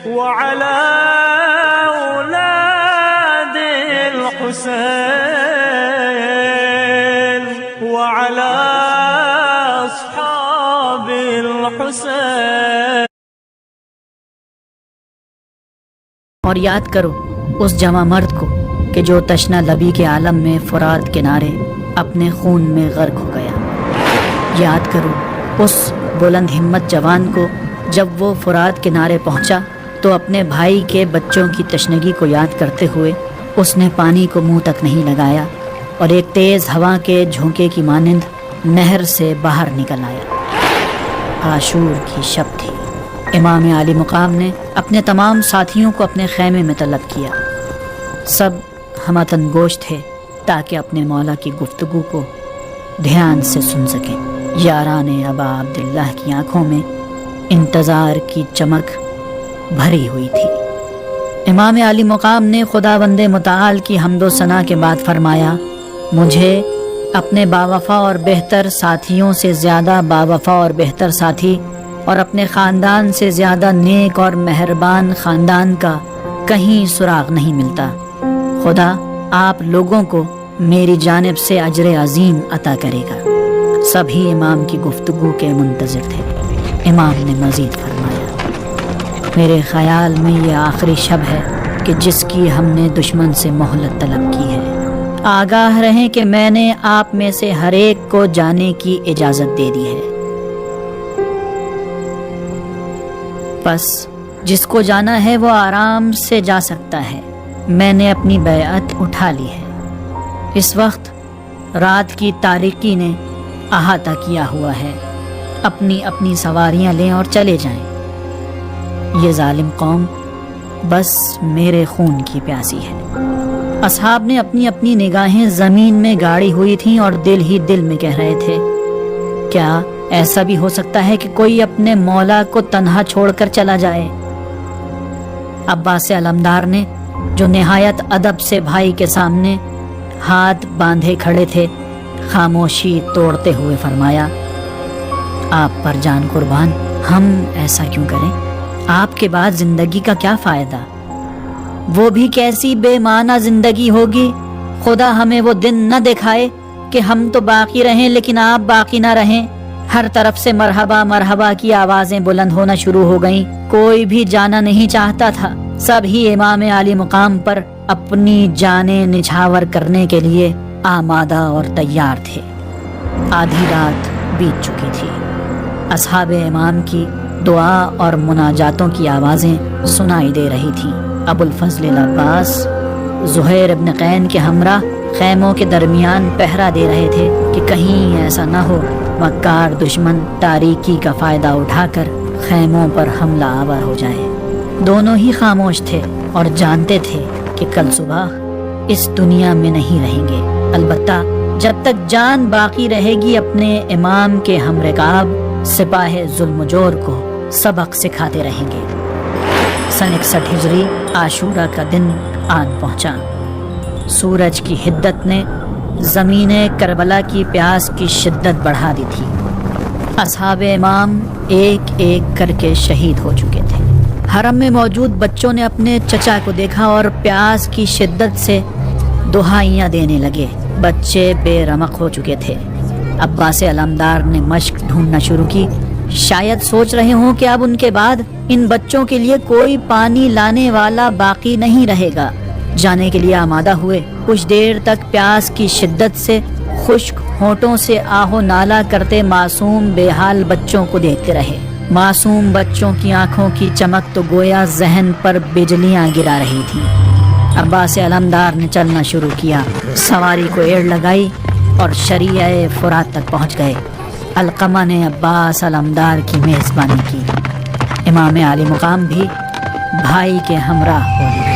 وعلى أولاد الحسين وعلى أصحاب الحسين. اور یاد کرو اس جوان مرد کو کہ جو تشنا لبی کے عالم میں فرات کنارے اپنے خون میں غرق ہو گیا. یاد کرو اس بلند ہمت جوان کو جب وہ فرات کنارے پہنچا تو اپنے بھائی کے بچوں کی تشنگی کو یاد کرتے ہوئے اس نے پانی کو منہ تک نہیں لگایا اور ایک تیز ہوا کے جھونکے کی مانند نہر سے باہر نکل آیا. عاشور کی شب تھی. امام عالی مقام نے اپنے تمام ساتھیوں کو اپنے خیمے میں طلب کیا. سب ہمتن گوش تھے تاکہ اپنے مولا کی گفتگو کو دھیان سے سن سکیں. یاران ابا عبداللہ کی آنکھوں میں انتظار کی چمک بھری ہوئی تھی. امام عالی مقام نے خداوند متعال کی حمد و ثنا کے بعد فرمایا، مجھے اپنے باوفا اور بہتر ساتھیوں سے زیادہ باوفا اور بہتر ساتھی اور اپنے خاندان سے زیادہ نیک اور مہربان خاندان کا کہیں سراغ نہیں ملتا. خدا آپ لوگوں کو میری جانب سے اجر عظیم عطا کرے گا. سبھی امام کی گفتگو کے منتظر تھے. امام نے مزید فرمایا، میرے خیال میں یہ آخری شب ہے کہ جس کی ہم نے دشمن سے مہلت طلب کی ہے. آگاہ رہیں کہ میں نے آپ میں سے ہر ایک کو جانے کی اجازت دے دی ہے. بس جس کو جانا ہے وہ آرام سے جا سکتا ہے. میں نے اپنی بیعت اٹھا لی ہے. اس وقت رات کی تاریکی نے احاطہ کیا ہوا ہے. اپنی اپنی سواریاں لیں اور چلے جائیں. یہ ظالم قوم بس میرے خون کی پیاسی ہے. اصحاب نے اپنی اپنی نگاہیں زمین میں گاڑی ہوئی تھیں اور دل ہی دل میں کہہ رہے تھے، کیا ایسا بھی ہو سکتا ہے کہ کوئی اپنے مولا کو تنہا چھوڑ کر چلا جائے؟ عباس علمدار نے جو نہایت ادب سے بھائی کے سامنے ہاتھ باندھے کھڑے تھے خاموشی توڑتے ہوئے فرمایا، آپ پر جان قربان، ہم ایسا کیوں کریں؟ آپ کے بعد زندگی کا کیا فائدہ؟ وہ بھی کیسی بے معنی زندگی ہوگی. خدا ہمیں وہ دن نہ دکھائے کہ ہم تو باقی رہیں لیکن آپ باقی نہ رہیں. ہر طرف سے مرحبا مرحبا کی آوازیں بلند ہونا شروع ہو گئیں. کوئی بھی جانا نہیں چاہتا تھا. سب ہی امام عالی مقام پر اپنی جانیں نچھاور کرنے کے لیے آمادہ اور تیار تھے. آدھی رات بیت چکی تھی. اصحاب امام کی دعا اور مناجاتوں کی آوازیں سنائی دے رہی تھیں. ابو الفضل العباس زہیر ابن قین کے ہمراہ خیموں کے درمیان پہرا دے رہے تھے کہ کہیں ایسا نہ ہو مکار دشمن تاریکی کا فائدہ اٹھا کر خیموں پر حملہ آور ہو جائے. دونوں ہی خاموش تھے اور جانتے تھے کہ کل صبح اس دنیا میں نہیں رہیں گے. البتہ جب تک جان باقی رہے گی اپنے امام کے ہم رکاب سپاہ ظلم و جور کو سبق سکھاتے رہیں گے. سن 61 ہجری عاشورہ کا دن آن پہنچا. سورج کی حدت نے زمین کربلا کی پیاس کی شدت بڑھا دی تھی. اصحاب امام ایک ایک کر کے شہید ہو چکے تھے. حرم میں موجود بچوں نے اپنے چچا کو دیکھا اور پیاس کی شدت سے دہائیاں دینے لگے. بچے بے رمق ہو چکے تھے. عباس علمدار نے مشق ڈھونڈنا شروع کی. شاید سوچ رہے ہوں کہ اب ان کے بعد ان بچوں کے لیے کوئی پانی لانے والا باقی نہیں رہے گا. جانے کے لیے آمادہ ہوئے. کچھ دیر تک پیاس کی شدت سے خشک ہونٹوں سے آہو نالا کرتے معصوم بے حال بچوں کو دیکھتے رہے. معصوم بچوں کی آنکھوں کی چمک تو گویا ذہن پر بجلیاں گرا رہی تھیں. عباس علمدار نے چلنا شروع کیا. سواری کو ایڑ لگائی اور شریعہ فرات تک پہنچ گئے. علقمہ نے عباس علمدار کی میزبانی کی. امام عالی مقام بھی بھائی کے ہمراہ ہو لیے.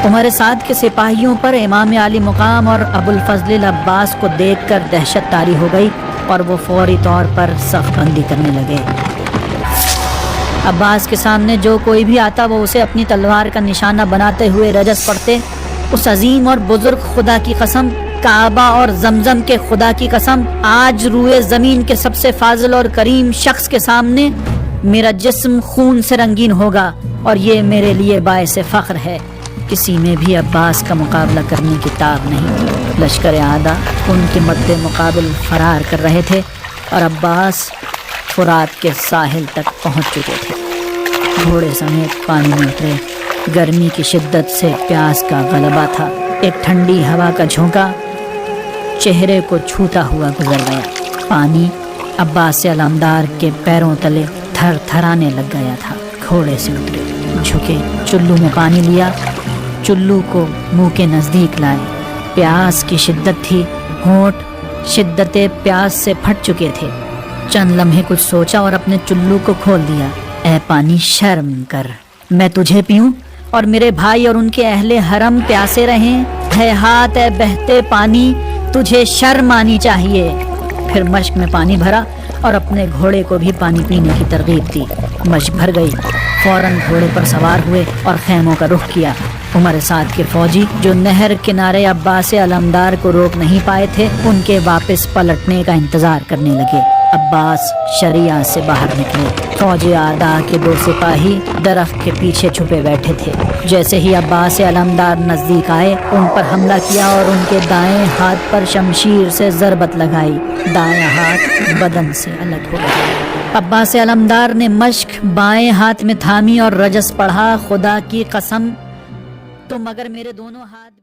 عمر سعد کے سپاہیوں پر امام عالی مقام اور ابو الفضل العباس کو دیکھ کر دہشت طاری ہو گئی اور وہ فوری طور پر صف بندی کرنے لگے. عباس کے سامنے جو کوئی بھی آتا وہ اسے اپنی تلوار کا نشانہ بناتے ہوئے رجس پڑھتے. اس عظیم اور بزرگ خدا کی قسم کعبہ اور زمزم کے خدا کی قسم، آج روئے زمین کے سب سے فاضل اور کریم شخص کے سامنے میرا جسم خون سے رنگین ہوگا، اور یہ میرے لیے باعث فخر ہے۔ کسی میں بھی عباس کا مقابلہ کرنے کی طاقت نہیں تھی۔ لشکر اعداء ان کے مد مقابل فرار کر رہے تھے اور عباس فرات کے ساحل تک پہنچ چکے تھے۔ گھوڑے سمیت پانی میں اترے۔ گرمی کی شدت سے پیاس کا غلبہ تھا۔ ایک ٹھنڈی ہوا کا جھونکا چہرے کو چھوتا ہوا گزر گیا۔ پانی عباس علمدار کے پیروں تلے تھر تھرانے لگ گیا تھا۔ گھوڑے سے اترے، جھکے، چلو میں پانی لیا، چلو کو منہ کے نزدیک لائے۔ پیاس کی شدت تھی، ہونٹ شدت پیاس سے پھٹ چکے تھے۔ چند لمحے کچھ سوچا اور اپنے چلو کو کھول دیا۔ اے پانی، شرم کر، میں تجھے پیوں اور میرے بھائی اور ان کے اہل حرم پیاسے رہیں؟ ہے ہاتھ اے بہتے پانی، تجھے شرم آنی چاہیے۔ پھر مشک میں پانی بھرا اور اپنے گھوڑے کو بھی پانی پینے کی ترغیب دی۔ مشک بھر گئی، فوراً گھوڑے پر سوار ہوئے اور خیموں کا رخ کیا۔ عمر سعد کے فوجی جو نہر کنارے عباس علمدار کو روک نہیں پائے تھے، ان کے واپس پلٹنے کا انتظار کرنے لگے۔ عباس شریعہ سے باہر نکلے۔ فوج اعداء کے 2 سپاہی درخت کے پیچھے چھپے بیٹھے تھے۔ جیسے ہی عباس علمدار نزدیک آئے، ان پر حملہ کیا اور ان کے دائیں ہاتھ پر شمشیر سے ضربت لگائی۔ دائیں ہاتھ بدن سے الگ ہو گیا۔ عباس علمدار نے مشک بائیں ہاتھ میں تھامی اور رجس پڑھا، خدا کی قسم تو مگر میرے دونوں ہاتھ